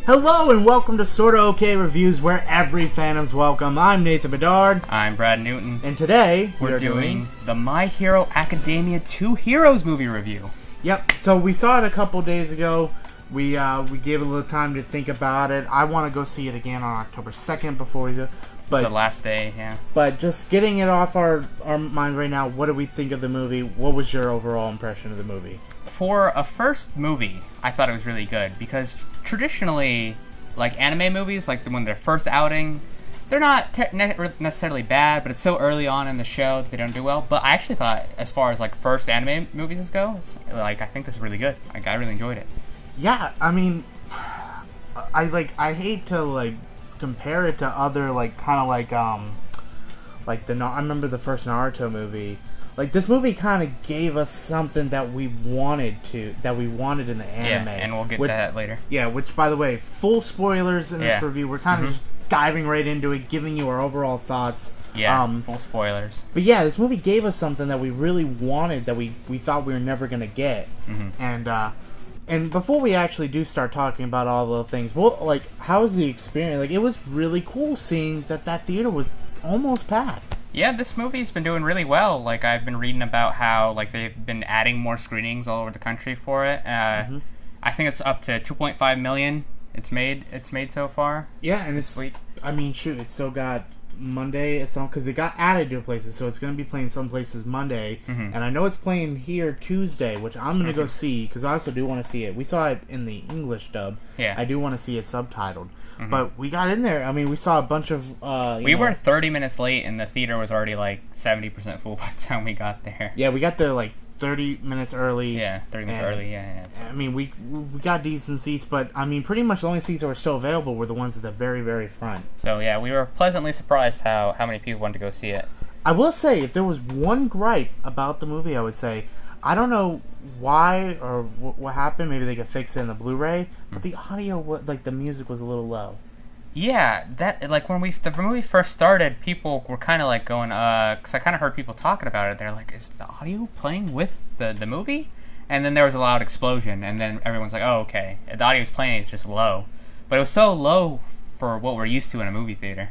Hello and welcome to SortaOkay Reviews, where every fandom's welcome. I'm Nathan Bedard. I'm Brad Newton. And today we're doing the My Hero Academia 2 Heroes movie review. Yep, so we saw it a couple days ago. We gave it a little time to think about it. I want to go see it again on October 2nd before we do. But the last day, yeah. But just getting it off our mind right now, what do we think of the movie? What was your overall impression of the movie? For a first movie, I thought it was really good because traditionally, like anime movies, like when they're first outing, they're not necessarily bad, but it's so early on in the show that they don't do well. But I actually thought, as far as like first anime movies go, like I think this is really good. Like I really enjoyed it. Yeah, I mean, I hate to like compare it to other like kind of like I remember the first Naruto movie. Like, this movie kind of gave us something that we wanted in the anime. Yeah, and we'll get to that later. Yeah, which, by the way, full spoilers in this review. We're kind of just diving right into it, giving you our overall thoughts. Yeah, full spoilers. But yeah, this movie gave us something that we really wanted, that we thought we were never going to get. And before we actually do start talking about all the things, well, like, how was the experience? Like, it was really cool seeing that theater was almost packed. Yeah, this movie's been doing really well. Like, I've been reading about how, like, they've been adding more screenings all over the country for it. I think it's up to 2.5 million it's made so far. Yeah, and it's sweet. I mean, shoot, it's still got Monday, because it got added to places, so it's going to be playing some places Monday. And I know it's playing here Tuesday, which I'm going to go see, because I also do want to see it. We saw it in the English dub. Yeah. I do want to see it subtitled. But we got in there. I mean, we saw a bunch of... we were 30 minutes late, and the theater was already, like, 70% full by the time we got there. Yeah, we got there, like, 30 minutes early. Yeah, 30 minutes early, yeah. I mean, we got decent seats, but, I mean, pretty much the only seats that were still available were the ones at the very, very front. So, yeah, we were pleasantly surprised how many people wanted to go see it. I will say, if there was one gripe about the movie, I would say, I don't know why or what happened. Maybe they could fix it in the Blu-ray, but the audio, like, the music was a little low. Yeah, that, like, when the movie first started, people were kind of, like, going, because I kind of heard people talking about it. They're like, is the audio playing with the movie? And then there was a loud explosion, and then everyone's like, oh, okay. The audio's playing, it's just low. But it was so low for what we're used to in a movie theater.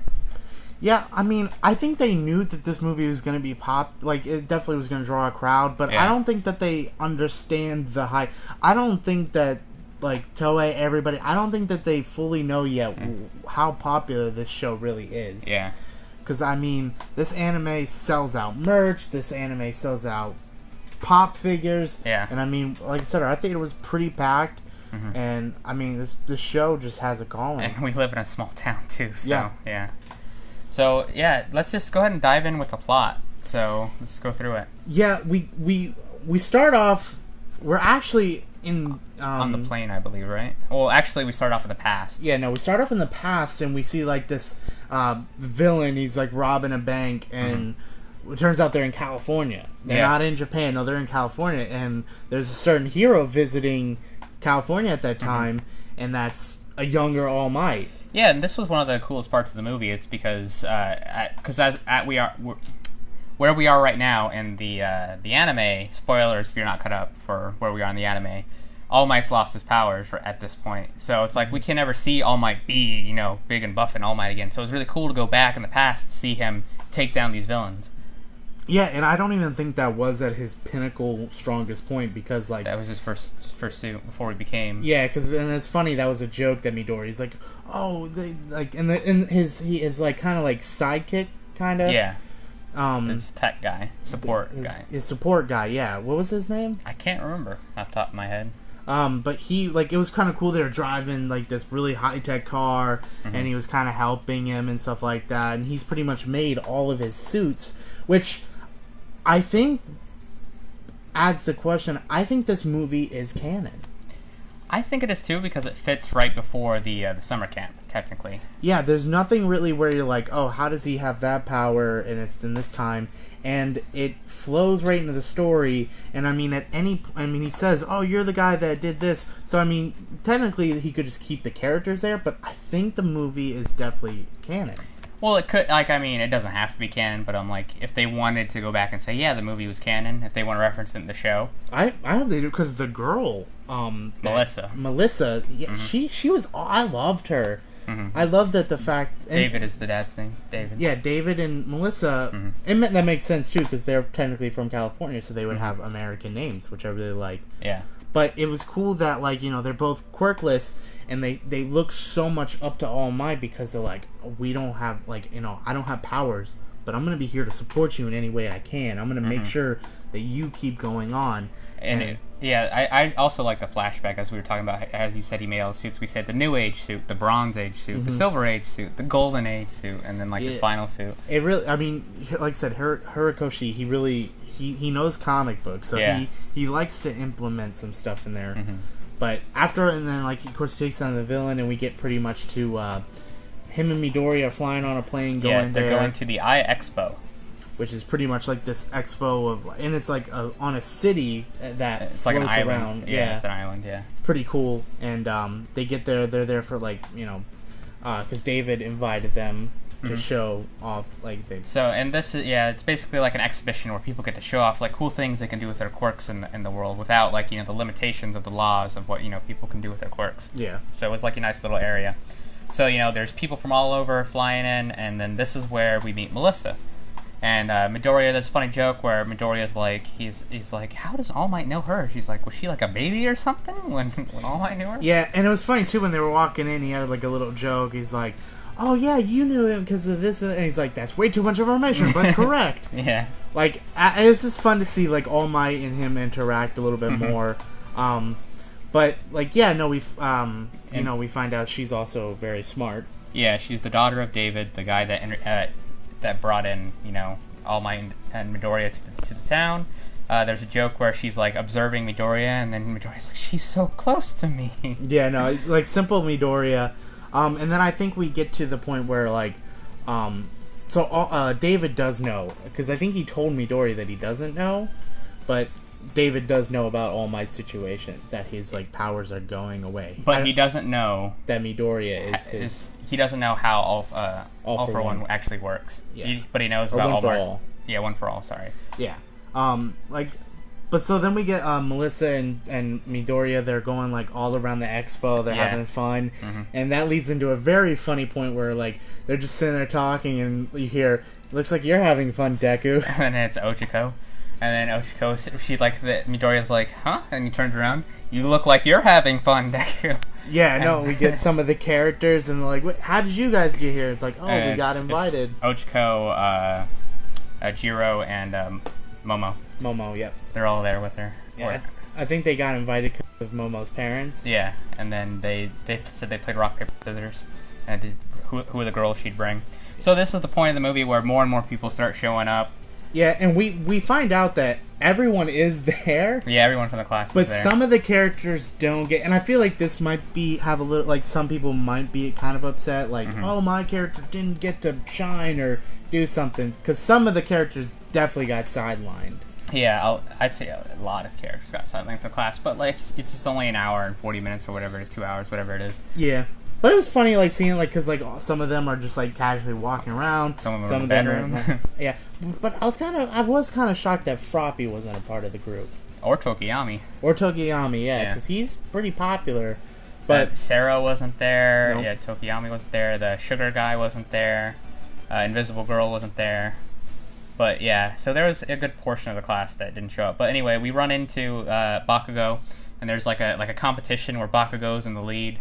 Yeah, I mean, I think they knew that this movie was going to be like, it definitely was going to draw a crowd, but I don't think that they understand the hype. I don't think that, like, Toei, everybody, I don't think that they fully know yet how popular this show really is. Yeah. Because, I mean, this anime sells out merch, this anime sells out pop figures. Yeah. And, I mean, like I said, I think it was pretty packed. And, I mean, this show just has a calling. And we live in a small town, too, so, yeah. So, yeah, let's just go ahead and dive in with the plot. So, let's go through it. Yeah, we start off, we're actually in... on the plane, I believe, right? Well, actually, we start off in the past. Yeah, no, we start off in the past, and we see, like, this villain. He's, like, robbing a bank, and it turns out they're in California. They're not in Japan. No, they're in California, and there's a certain hero visiting California at that time, and that's a younger All Might. Yeah, and this was one of the coolest parts of the movie. It's because where we are right now in the anime, spoilers if you're not caught up for where we are in the anime, All Might's lost his powers at this point. So it's like we can never see All Might be, big and buff and All Might again. So it's really cool to go back in the past to see him take down these villains. Yeah, and I don't even think that was at his pinnacle strongest point, because, like... That was his first suit before he became... Yeah, and it's funny, that was a joke that Midori's like, oh, they, like, he is, like, kind of like sidekick, kind of. Yeah. This tech guy. His support guy, yeah. What was his name? I can't remember off the top of my head. But he, like, it was kind of cool. They were driving, like, this really high-tech car, and he was kind of helping him and stuff like that, and he's pretty much made all of his suits, which I think adds the question, I think this movie is canon. I think it is too, because it fits right before the summer camp, technically. Yeah, there's nothing really where you're like, oh, how does he have that power, and it's in this time, and it flows right into the story, and I mean, he says, oh, you're the guy that did this, so I mean, technically he could just keep the characters there, but I think the movie is definitely canon. Well, it could, like, I mean, it doesn't have to be canon, but I'm like, if they wanted to go back and say, yeah, the movie was canon, if they want to reference it in the show. I hope they do, because the girl, Melissa, yeah, she was, I loved her. I love that the fact... David is the dad's name. David. Yeah, David and Melissa. That makes sense, too, because they're technically from California, so they would have American names, which I really like. Yeah. But it was cool that, like, you know, they're both quirkless, and they look so much up to All Might because they're like, we don't have, like, you know, I don't have powers, but I'm going to be here to support you in any way I can. I'm going to make sure that you keep going on. And I also like the flashback, as we were talking about, as you said, he made all the suits. We said the New Age suit, the Bronze Age suit, the Silver Age suit, the Golden Age suit, and then, like, his final suit. It really, I mean, like I said, Horikoshi, he knows comic books, so he likes to implement some stuff in there. But after, and then, like, of course, he takes on the villain, and we get pretty much to him and Midoriya flying on a plane going there. Yeah, they're going to the Eye Expo, which is pretty much like this expo of, and it's like on a city that it's floats like an island. around. Yeah, it's an island. Yeah, it's pretty cool. And they get there. They're there for, like, you know, because David invited them to show off, like, they. So, and this is, it's basically like an exhibition where people get to show off, like, cool things they can do with their quirks in the world without, like, you know, the limitations of the laws of what, you know, people can do with their quirks. Yeah. So it was like a nice little area. So, you know, there's people from all over flying in, and then this is where we meet Melissa. And Midoriya, there's a funny joke where Midoriya's like, he's like, how does All Might know her? She's like, was she like a baby or something when All Might knew her? Yeah, and it was funny too when they were walking in. He had like a little joke. He's like, oh yeah, you knew him because of this, and he's like, that's way too much information, but correct. Yeah. Like, it's just fun to see, like, All Might and him interact a little bit more. But, like, yeah, no, we find out she's also very smart. Yeah, she's the daughter of David, the guy that brought in, you know, All Might and Midoriya to the town. There's a joke where she's, like, observing Midoriya, and then Midoriya's like, she's so close to me. Yeah, no, it's, like, simple Midoriya. And then I think we get to the point where, like, David does know, because I think he told Midoriya that he doesn't know, but David does know about All Might's situation, that his, like, powers are going away. But he doesn't know that Midoriya is his... He doesn't know how All for One actually works. Yeah. But he knows about One for All. Yeah, One for All, sorry. Yeah. But so then we get Melissa and Midoriya. They're going, like, all around the expo. They're having fun. And that leads into a very funny point where, like, they're just sitting there talking, and you hear, looks like you're having fun, Deku. And then it's Ochiko. And then Ochiko, she's like, Midoriya's like, huh? And he turns around, you look like you're having fun, Deku. Yeah, no, we get some of the characters, and they're like, wait, how did you guys get here? It's like, oh, we got invited. It's Ochiko, Jiro, and Momo. Momo, yep. They're all there with her. Yeah, I think they got invited because of Momo's parents. Yeah, and then they said they played rock, paper, scissors, and did who were the girls she'd bring. So this is the point of the movie where more and more people start showing up. Yeah, and we find out that everyone is there. Yeah, everyone from the class but is there. Some of the characters don't get... And I feel like this might have a little... Like, some people might be kind of upset. Like, oh, my character didn't get to shine or do something. Because some of the characters definitely got sidelined. Yeah, I'd say a lot of characters got sidelined from the class. But, like, it's just only an hour and 40 minutes or whatever it is. 2 hours, whatever it is. Yeah. But it was funny, like, seeing, like, because, like, some of them are just, like, casually walking around. Some of them are in the bedroom. Yeah. But I was kind of shocked that Froppy wasn't a part of the group. Or Tokiyami. Yeah, because he's pretty popular. But Sarah wasn't there. Nope. Yeah, Tokiyami wasn't there. The sugar guy wasn't there. Invisible Girl wasn't there. But, yeah, so there was a good portion of the class that didn't show up. But anyway, we run into Bakugo, and there's, like a competition where Bakugo's in the lead.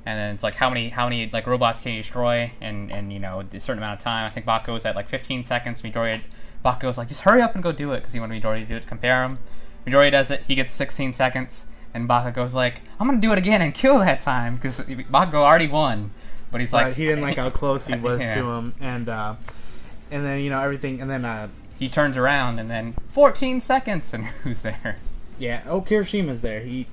And then it's like how many like robots can you destroy and you know a certain amount of time. I think Bakugo's at like 15 seconds. Bakugo's like, just hurry up and go do it because he wanted Midoriya to do it to compare him. Midoriya does it. He gets 16 seconds, and Bakugo's like, I'm gonna do it again and kill that time because Bakugo already won. But he's like, he didn't like how close he was to him, and then you know everything, and then he turns around and then 14 seconds, and who's there? Yeah, Kirishima's there. He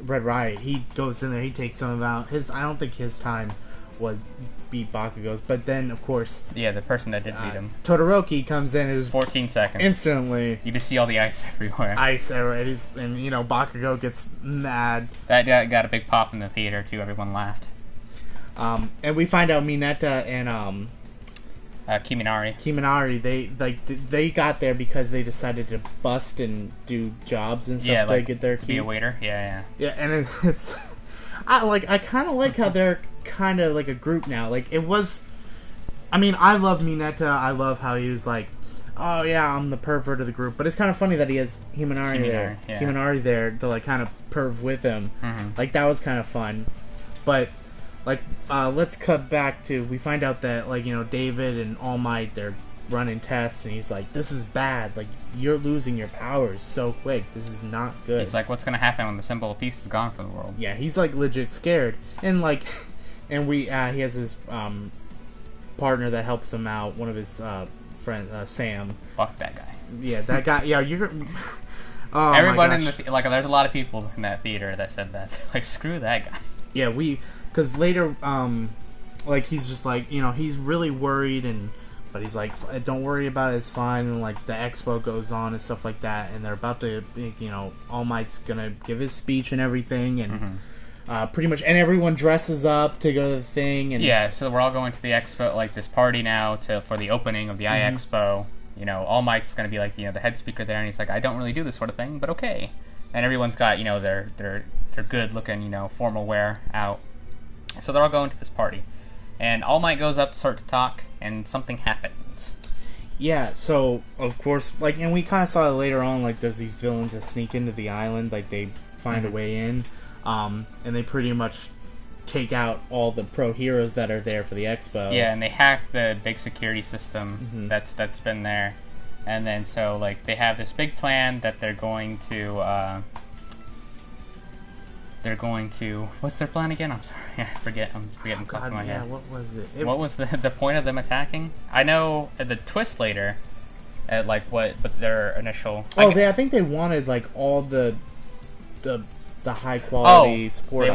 Red Riot, he goes in there, he takes some of out. I don't think his time was beat Bakugo's, but then, of course... Yeah, the person that did beat him. Todoroki comes in, it was 14 seconds. Instantly. You just see all the ice everywhere. And, you know, Bakugo gets mad. That got a big pop in the theater, too. Everyone laughed. And we find out Mineta and Kiminari. They got there because they decided to bust and do jobs and stuff to get their keep. Be a waiter. Yeah. And it's I kind of like how they're kind of like a group now. Like it was. I mean, I love Mineta. I love how he was like, oh yeah, I'm the pervert of the group. But it's kind of funny that he has Kiminari there to like kind of perv with him. Mm-hmm. Like that was kind of fun. But like, let's cut back to we find out that like David and All Might, they're running tests, and he's like, this is bad. Like you're losing your powers so quick. This is not good. He's like, what's gonna happen when the symbol of peace is gone from the world? Yeah, he's like legit scared, and like, and he has his partner that helps him out. One of his friends, Sam. Fuck that guy. Yeah, that guy. Yeah, you're. Oh, everyone in the there's a lot of people in that theater that said that. Like, screw that guy. Yeah, because later, like he's just like he's really worried, but he's like, don't worry about it, it's fine. And like the expo goes on and stuff like that, and they're about to, All Might's gonna give his speech and everything, and pretty much, and everyone dresses up to go to the thing, and yeah, so we're all going to the expo, like this party now for the opening of the iExpo. All Might's gonna be like the head speaker there, and he's like, I don't really do this sort of thing, but okay. And everyone's got their good looking formal wear out. So they're all going to this party, and All Might goes up to start to talk, and something happens. Yeah, so of course, like, and we kind of saw it later on. Like, there's these villains that sneak into the island, like they find a way in, and they pretty much take out all the pro heroes that are there for the expo. Yeah, and they hack the big security system that's been there, and then so like they have this big plan that they're going to. What's their plan again? I'm sorry, I forget. I'm forgetting off my head. What was it? What was the point of them attacking? I know the twist later, at like but their initial. I think they wanted like all the high quality support. They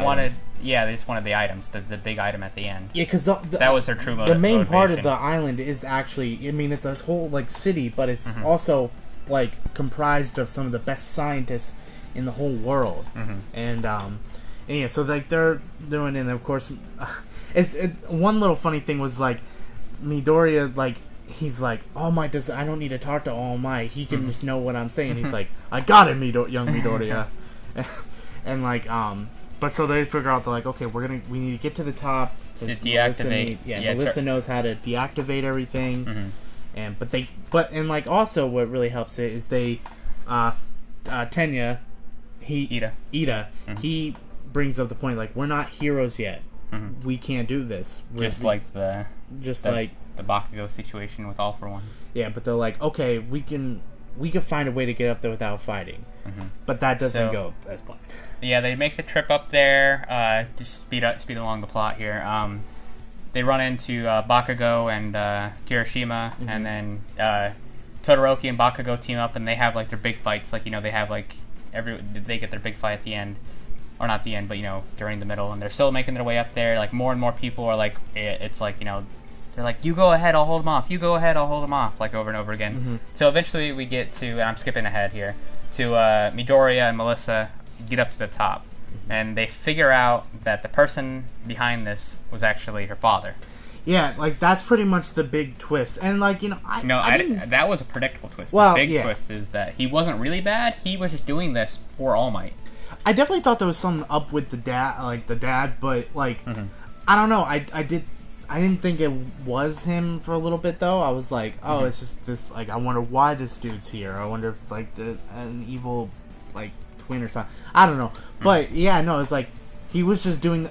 just wanted the items, the big item at the end. Yeah, because that was their true motivation. The main part of the island is actually, I mean, it's a whole like city, but it's also like comprised of some of the best scientists in the whole world, and yeah, so like they're doing, and of course, one little funny thing was like Midoriya, like he's like, All Might I don't need to talk to All Might, he can just know what I'm saying. He's like, I got it, young Midoriya, and like but so they figure out, they're like, okay, we need to get to the top. Just deactivate. Melissa knows how to deactivate everything, and like also what really helps it is they Tenya. Ida. He brings up the point, like, we're not heroes yet. We can't do this. Like the Bakugo situation with All For One. Yeah, but they're like, okay, we can find a way to get up there without fighting. But that doesn't go as planned. Yeah, they make the trip up there. Just speed along the plot here. They run into Bakugo and Kirishima, and then Todoroki and Bakugo team up, and they have like their big fights. Like they have like. They get their big fight at the end, or not the end, but during the middle, and they're still making their way up there. Like more and more people are like, it's like they're like, you go ahead, I'll hold them off. You go ahead, I'll hold them off. Like over and over again. So eventually we get to, and I'm skipping ahead here, to Midoriya and Melissa get up to the top, and they figure out that the person behind this was actually her father. Yeah, like that's pretty much the big twist, and like that was a predictable twist. Well, the big twist is that he wasn't really bad. He was just doing this for All Might. I definitely thought there was something up with the dad, but like I don't know. I didn't think it was him for a little bit though. I was like, oh, it's just this. Like, I wonder why this dude's here. I wonder if like an evil like twin or something. I don't know, but yeah, no, it's like he was just doing.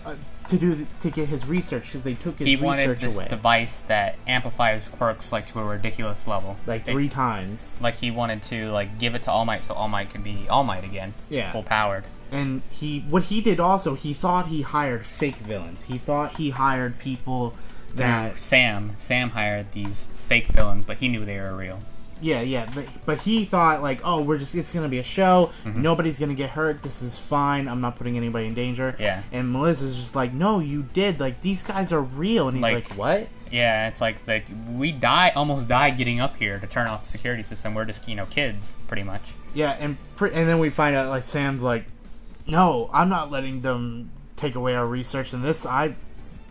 To get his research, because they took his research away. He wanted this device that amplifies quirks like to a ridiculous level, like 3 times. Like he wanted to like give it to All Might so All Might could be All Might again, full powered. And what he did also, he thought he hired fake villains. He thought he hired people that Sam hired these fake villains, but he knew they were real. Yeah, but he thought like, oh, it's gonna be a show. Nobody's gonna get hurt. This is fine. I'm not putting anybody in danger. Yeah. And Melissa's just like, no, you did. Like, these guys are real. And he's like, what? Yeah, it's like we almost died getting up here to turn off the security system. We're just kids, pretty much. Yeah, and then we find out like Sam's like, no, I'm not letting them take away our research in this.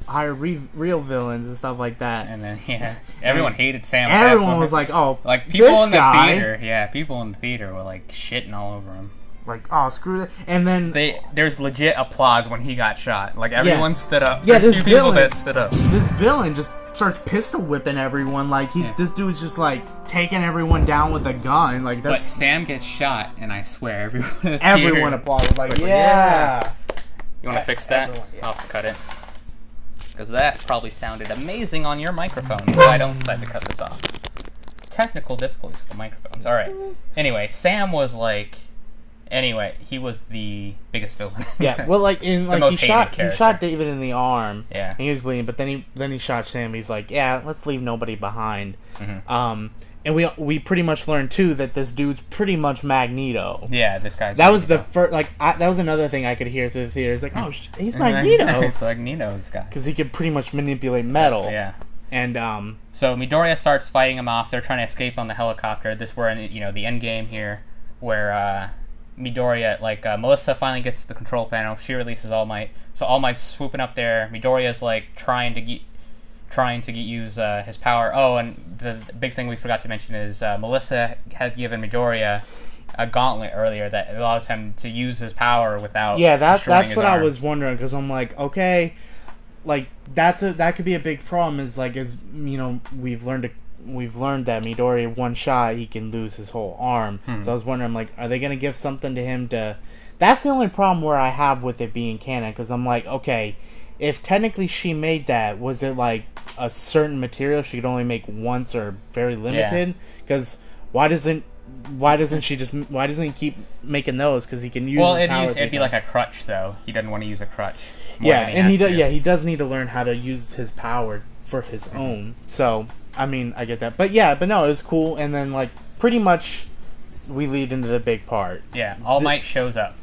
hire real villains and stuff like that. And then everyone hated Sam. Everyone was like, "Oh, like people this in the guy. theater, people in the theater were like shitting all over him. Like, oh, screw that." And then there's legit applause when he got shot. Like everyone stood up. Yeah, there's this two people villain, that stood up. This villain just starts pistol whipping everyone. Like this dude's just like taking everyone down with a gun. Like that's. But Sam gets shot, and I swear everyone applauded. Like yeah. You want to fix that? I'll have to cut it. Because that probably sounded amazing on your microphone. But I don't decide to cut this off. Technical difficulties with the microphones. Alright. Anyway, Sam was like... Anyway, he was the biggest villain. Yeah, well, like, he shot David in the arm. Yeah. And he was bleeding, but then he shot Sam. He's like, yeah, let's leave nobody behind. Mm-hmm. And we pretty much learned too that this dude's pretty much Magneto. Yeah, this guy's. That was the first. Like that was another thing I could hear through the theater. It's like, oh, he's Magneto. It's Magneto, this guy. Because he could pretty much manipulate metal. Yeah. And so Midoriya starts fighting him off. They're trying to escape on the helicopter. We're in the end game here, where Midoriya, Melissa finally gets to the control panel. She releases All Might. So All Might's swooping up there. Midoriya's trying to use his power. Oh, and the big thing we forgot to mention is Melissa had given Midoriya a gauntlet earlier that allows him to use his power without. Yeah, that's what arm. I was wondering, because I'm like, okay, like that could be a big problem. Is we've learned that Midoriya one shot he can lose his whole arm. So I was wondering, like, are they gonna give something to him to? That's the only problem where I have with it being canon, because I'm like, okay. If technically she made that, was it like a certain material she could only make once or very limited? Because why doesn't he keep making those? Because he can use. Well, his power it'd be like a crutch though. He doesn't want to use a crutch. He does need to learn how to use his power for his own. So I mean, I get that, but no, it was cool. And then pretty much we lead into the big part. Yeah, All Might shows up.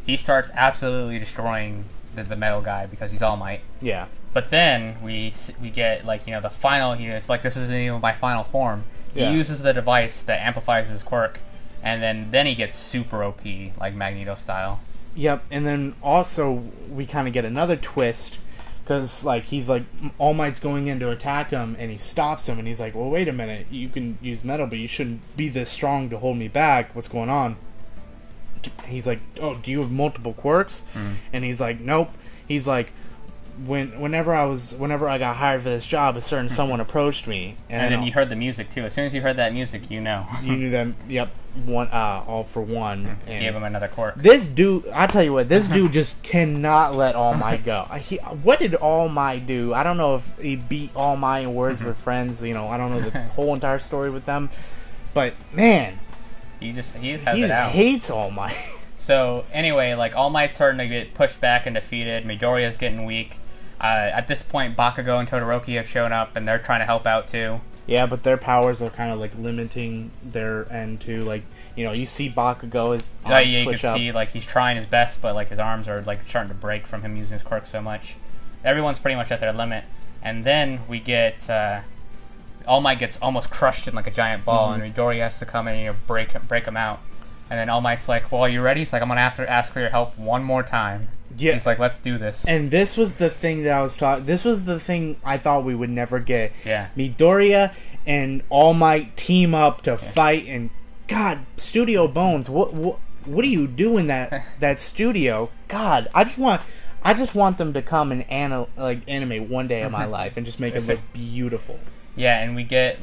He starts absolutely destroying the metal guy because he's All Might. Yeah. But then we get the final. It's like, this isn't even my final form. Yeah. He uses the device that amplifies his quirk, and then he gets super OP, like Magneto style. Yep. And then also we kind of get another twist, because he's All Might's going in to attack him, and he stops him, and he's like, well, wait a minute, you can use metal, but you shouldn't be this strong to hold me back. What's going on? He's like, oh, do you have multiple quirks? And he's like, nope. He's like, whenever I got hired for this job, a certain someone approached me, and then you heard the music too. As soon as you heard that music, you knew them. Yep, all for one. And gave him another quirk. This dude, I tell you what, this dude just cannot let All Might go. What did All Might do? I don't know if he beat All Might in Words with Friends. I don't know the whole entire story with them, but man. He just hates All Might. So anyway, All Might's starting to get pushed back and defeated. Midoriya's getting weak. At this point, Bakugo and Todoroki have shown up, and they're trying to help out too. Yeah, but their powers are kind of limiting their end too. You see Bakugo his arms you twitch can up. see he's trying his best, but his arms are starting to break from him using his quirk so much. Everyone's pretty much at their limit, and then we get. All Might gets almost crushed in a giant ball, and Midoriya has to come in and break him out. And then All Might's like, well, are you ready? He's like, I'm going to have to ask for your help one more time. Yeah. He's like, let's do this. And this was the thing that I was talking... This was the thing I thought we would never get. Yeah. Midoriya and All Might team up to fight, and God, Studio Bones, what do you do in that studio? God, I just want them to come and animate one day of my life and just make it look beautiful. Yeah, and we get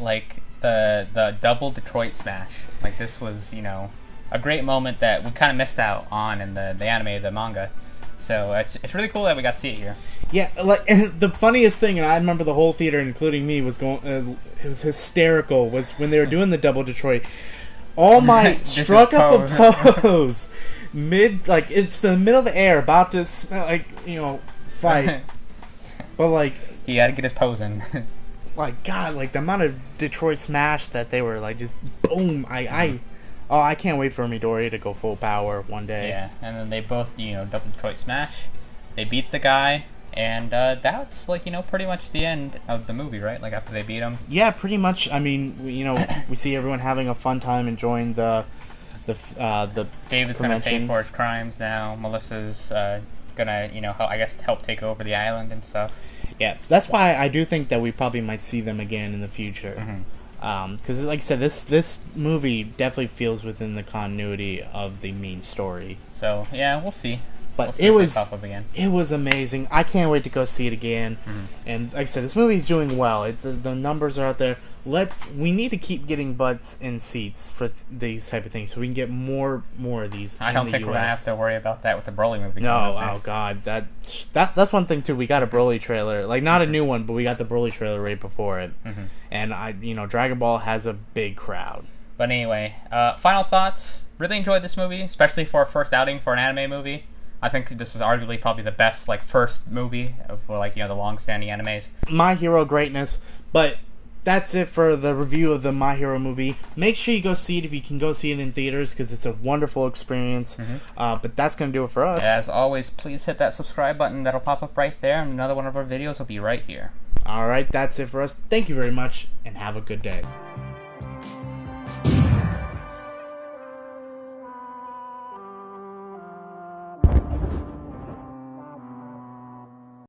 the double Detroit smash. This was, a great moment that we kind of missed out on in the anime, the manga. So it's really cool that we got to see it here. Yeah, and the funniest thing, and I remember the whole theater, including me, was going. It was hysterical. Was when they were doing the double Detroit. All Might struck up a pose mid, it's the middle of the air, about to fight, but he had to get his pose in. God, the amount of Detroit smash that they were just boom. I can't wait for Midoriya to go full power one day. Yeah, and then they both double Detroit smash. They beat the guy, and that's pretty much the end of the movie, right? After they beat him. Yeah, pretty much. I mean, we see everyone having a fun time enjoying the David's gonna pay for his crimes now. Melissa's gonna I guess help take over the island and stuff. Yeah, that's why I do think that we probably might see them again in the future. Because, like I said, this movie definitely feels within the continuity of the main story. So yeah, we'll see. But we'll see it was amazing. I can't wait to go see it again. And like I said, this movie's doing well. The numbers are out there. We need to keep getting butts in seats for these type of things, so we can get more of these. I don't think we're gonna have to worry about that with the Broly movie. No, oh god, that's one thing too. We got a Broly trailer, like not a new one, but we got the Broly trailer right before it. And Dragon Ball has a big crowd. But anyway, final thoughts. Really enjoyed this movie, especially for a first outing for an anime movie. I think this is arguably probably the best first movie for the long-standing animes. My Hero greatness, but that's it for the review of the My Hero movie. Make sure you go see it if you can go see it in theaters, because it's a wonderful experience. But that's going to do it for us. As always, please hit that subscribe button. That'll pop up right there, and another one of our videos will be right here. Alright, that's it for us. Thank you very much, and have a good day.